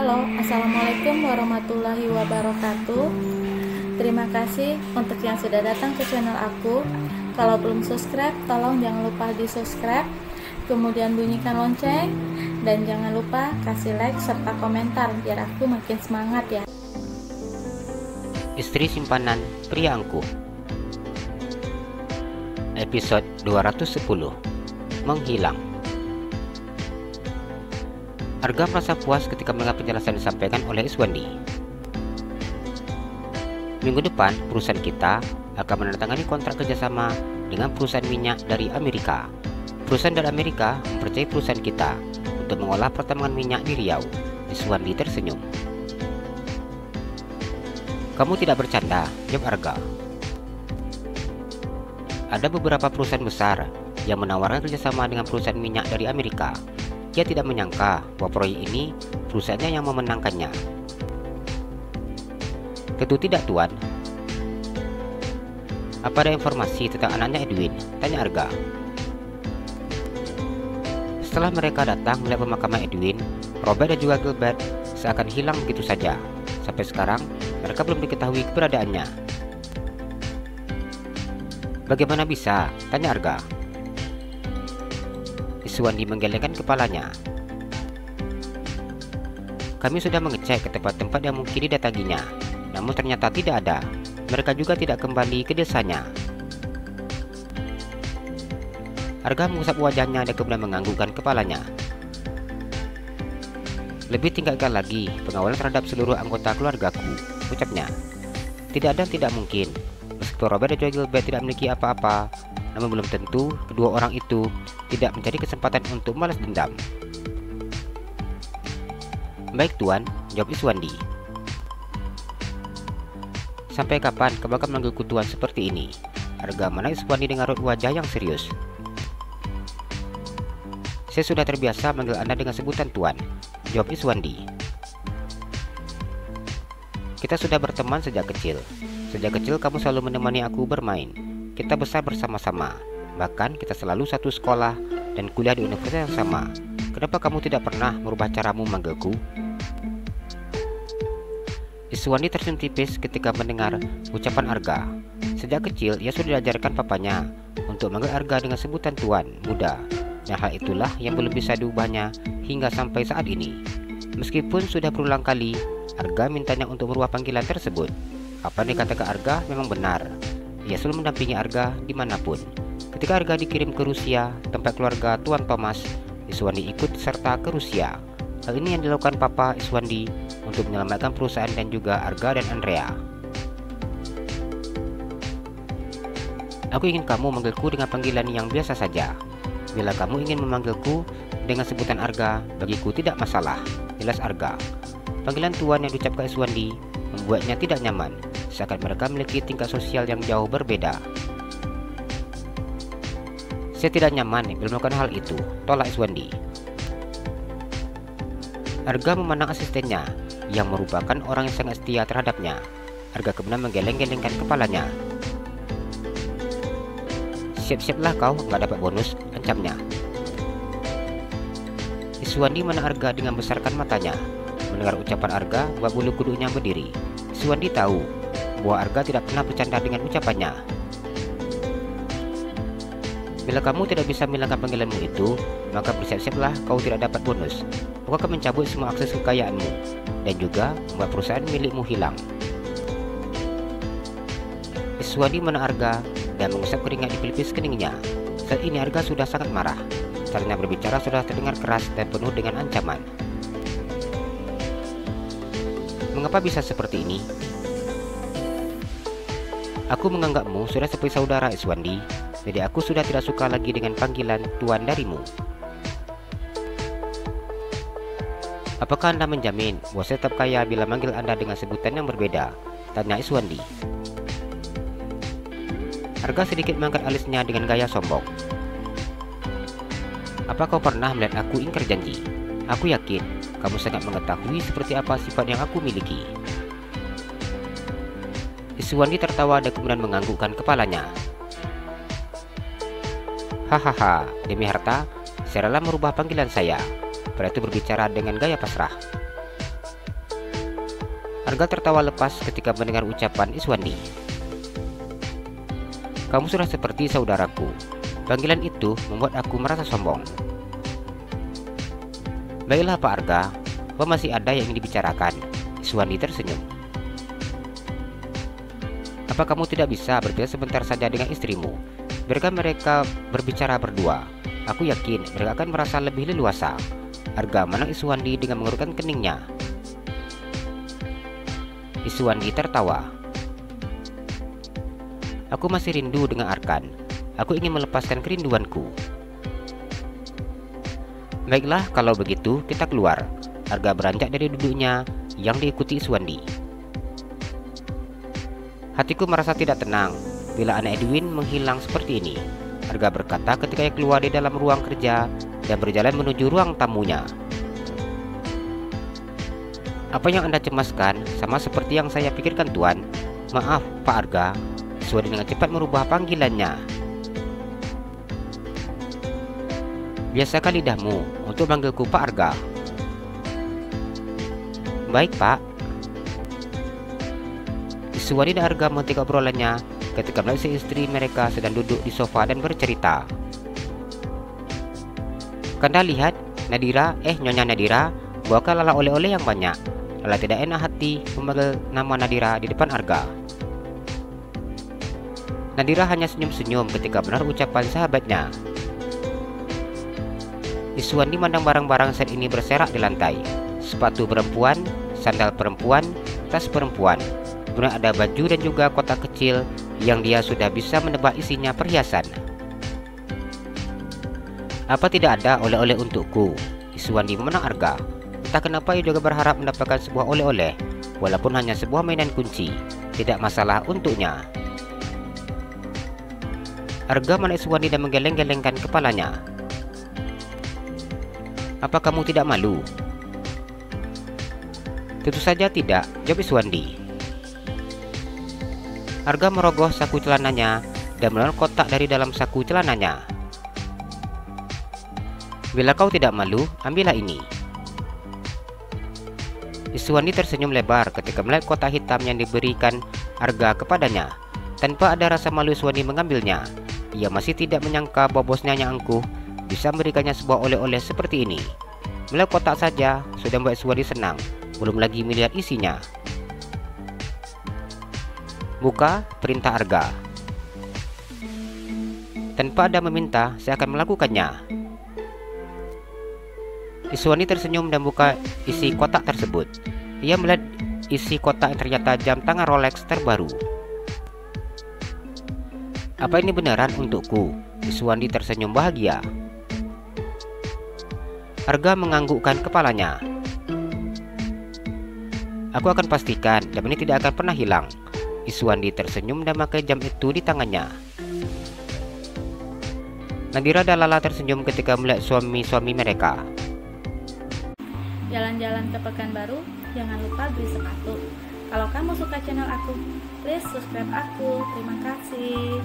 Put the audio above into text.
Halo, Assalamualaikum warahmatullahi wabarakatuh. Terima kasih untuk yang sudah datang ke channel aku. Kalau belum subscribe, tolong jangan lupa di subscribe, kemudian bunyikan lonceng, dan jangan lupa kasih like serta komentar biar aku makin semangat ya. Istri simpanan pria angkuh. Episode 210, Menghilang. Arga merasa puas ketika mendengar penjelasan disampaikan oleh Iswandi. Minggu depan, perusahaan kita akan menandatangani kontrak kerjasama dengan perusahaan minyak dari Amerika. Perusahaan dari Amerika mempercayai perusahaan kita untuk mengolah pertambangan minyak di Riau. Iswandi tersenyum. Kamu tidak bercanda, jawab Arga. Ada beberapa perusahaan besar yang menawarkan kerjasama dengan perusahaan minyak dari Amerika. Dia tidak menyangka bahwa proyek ini perusahaannya yang memenangkannya. Tentu tidak, Tuan. Apa ada informasi tentang anaknya Edwin? Tanya Arga. Setelah mereka datang melihat pemakaman Edwin, Robert dan juga Gilbert seakan hilang begitu saja. Sampai sekarang, mereka belum diketahui keberadaannya. Bagaimana bisa? Tanya Arga. Iswandi menggelengkan kepalanya. Kami sudah mengecek ke tempat-tempat yang mungkin didatanginya, namun ternyata tidak ada. Mereka juga tidak kembali ke desanya. Arga mengusap wajahnya dan kemudian menganggukkan kepalanya. Lebih tingkatkan lagi pengawalan terhadap seluruh anggota keluargaku, ucapnya. Tidak ada yang tidak mungkin. Meskipun Robert dan Gilbert tidak memiliki apa-apa, namun belum tentu kedua orang itu tidak mencari kesempatan untuk balas dendam. Baik, Tuan, jawab Iswandi. Sampai kapan kamu akan memanggilku Tuan seperti ini? Arga menatap Iswandi dengan raut wajah yang serius. Saya sudah terbiasa manggil Anda dengan sebutan Tuan, jawab Iswandi. Kita sudah berteman sejak kecil. Sejak kecil kamu selalu menemani aku bermain. Kita besar bersama-sama. Bahkan kita selalu satu sekolah dan kuliah di universitas yang sama. Kenapa kamu tidak pernah merubah caramu memanggilku? Iswandi tersenyum tipis ketika mendengar ucapan Arga. Sejak kecil ia sudah diajarkan papanya untuk memanggil Arga dengan sebutan Tuan muda. Dan hal itulah yang belum bisa diubahnya hingga sampai saat ini. Meskipun sudah berulang kali Arga mintanya untuk merubah panggilan tersebut. Apa yang dikatakan Arga memang benar. Ia selalu mendampingi Arga dimanapun. Ketika Arga dikirim ke Rusia, tempat keluarga Tuan Thomas, Iswandi ikut serta ke Rusia. Hal ini yang dilakukan Papa Iswandi untuk menyelamatkan perusahaan dan juga Arga dan Andrea. Aku ingin kamu memanggilku dengan panggilan yang biasa saja. Bila kamu ingin memanggilku dengan sebutan Arga, bagiku tidak masalah, jelas Arga. Panggilan Tuan yang diucapkan Iswandi membuatnya tidak nyaman, seakan mereka memiliki tingkat sosial yang jauh berbeda. Saya tidak nyaman bila melakukan hal itu, tolak Iswandi. Arga memandang asistennya, yang merupakan orang yang sangat setia terhadapnya. Arga kemudian menggeleng-gelengkan kepalanya. Siap-siaplah kau nggak dapat bonus, ancamnya. Iswandi memandang Arga dengan besarkan matanya. Mendengar ucapan Arga, buat bulu kuduknya berdiri. Iswandi tahu bahwa Arga tidak pernah bercanda dengan ucapannya. Bila kamu tidak bisa menghilangkan panggilanmu itu, maka bersiap-siaplah kau tidak dapat bonus. Aku akan mencabut semua akses kekayaanmu dan juga membuat perusahaan milikmu hilang. Iswandi menang Arga dan mengusap keringat di pelipis keningnya. Saat ini Arga sudah sangat marah. Caranya berbicara sudah terdengar keras dan penuh dengan ancaman. Mengapa bisa seperti ini? Aku menganggapmu sudah seperti saudara, Iswandi. Jadi aku sudah tidak suka lagi dengan panggilan Tuan darimu. Apakah Anda menjamin bahwa saya tetap kaya bila manggil Anda dengan sebutan yang berbeda? Tanya Iswandi. Arga sedikit mengangkat alisnya dengan gaya sombong. Apa kau pernah melihat aku ingkar janji? Aku yakin kamu sangat mengetahui seperti apa sifat yang aku miliki. Iswandi tertawa dan kemudian menganggukkan kepalanya. Hahaha, demi harta, saya rela merubah panggilan saya. Pria itu berbicara dengan gaya pasrah. Arga tertawa lepas ketika mendengar ucapan Iswandi. Kamu sudah seperti saudaraku. Panggilan itu membuat aku merasa sombong. Baiklah Pak Arga, apa masih ada yang ingin dibicarakan? Iswandi tersenyum. Apa kamu tidak bisa berbicara sebentar saja dengan istrimu? Biarkan mereka berbicara berdua. Aku yakin mereka akan merasa lebih leluasa. Arga menang Iswandi dengan menggerutkan keningnya. Iswandi tertawa. Aku masih rindu dengan Arkan. Aku ingin melepaskan kerinduanku. Baiklah, kalau begitu kita keluar. Arga beranjak dari duduknya yang diikuti Iswandi. Hatiku merasa tidak tenang bila anak Edwin menghilang seperti ini, Arga berkata ketika ia keluar di dalam ruang kerja dan berjalan menuju ruang tamunya. Apa yang Anda cemaskan sama seperti yang saya pikirkan, Tuan. Maaf, Pak Arga. Iswandi dengan cepat merubah panggilannya. Biasakan lidahmu untuk manggilku Pak Arga. Baik, Pak. Iswandi dan Arga menghentikan obrolannya ketika melihat istri mereka sedang duduk di sofa dan bercerita. Kanda lihat, Nyonya Nadira, bawakan Lala oleh-oleh yang banyak. Lala tidak enak hati memanggil nama Nadira di depan Arga. Nadira hanya senyum-senyum ketika benar ucapan sahabatnya. Iswandi memandang barang-barang saat ini berserak di lantai. Sepatu perempuan, sandal perempuan, tas perempuan. Kemudian ada baju dan juga kotak kecil yang dia sudah bisa menebak isinya perhiasan. Apa tidak ada oleh-oleh untukku? Iswandi memenang Arga. Entah kenapa ia juga berharap mendapatkan sebuah oleh-oleh, walaupun hanya sebuah mainan kunci. Tidak masalah untuknya. Arga menaik Iswandi dan menggeleng-gelengkan kepalanya. Apa kamu tidak malu? Tentu saja tidak, jawab Iswandi. Arga merogoh saku celananya dan mengeluarkan kotak dari dalam saku celananya. Bila kau tidak malu, ambillah ini. Iswandi tersenyum lebar ketika melihat kotak hitam yang diberikan Arga kepadanya. Tanpa ada rasa malu, Iswandi mengambilnya. Ia masih tidak menyangka bahwa bosnya yang angkuh bisa memberikannya sebuah oleh-oleh seperti ini. Melihat kotak saja sudah membuat Iswandi senang, belum lagi melihat isinya. Buka, perintah Arga. Tanpa ada meminta, saya akan melakukannya. Iswandi tersenyum dan buka isi kotak tersebut. Ia melihat isi kotak yang ternyata jam tangan Rolex terbaru. Apa ini beneran untukku? Iswandi tersenyum bahagia. Arga menganggukkan kepalanya. Aku akan pastikan jam ini tidak akan pernah hilang. Iswandi tersenyum dan memakai jam itu di tangannya. Nadira dan Lala tersenyum ketika melihat suami-suami mereka. Jalan-jalan ke Pekanbaru, jangan lupa beli sepatu. Kalau kamu suka channel aku, please subscribe aku. Terima kasih.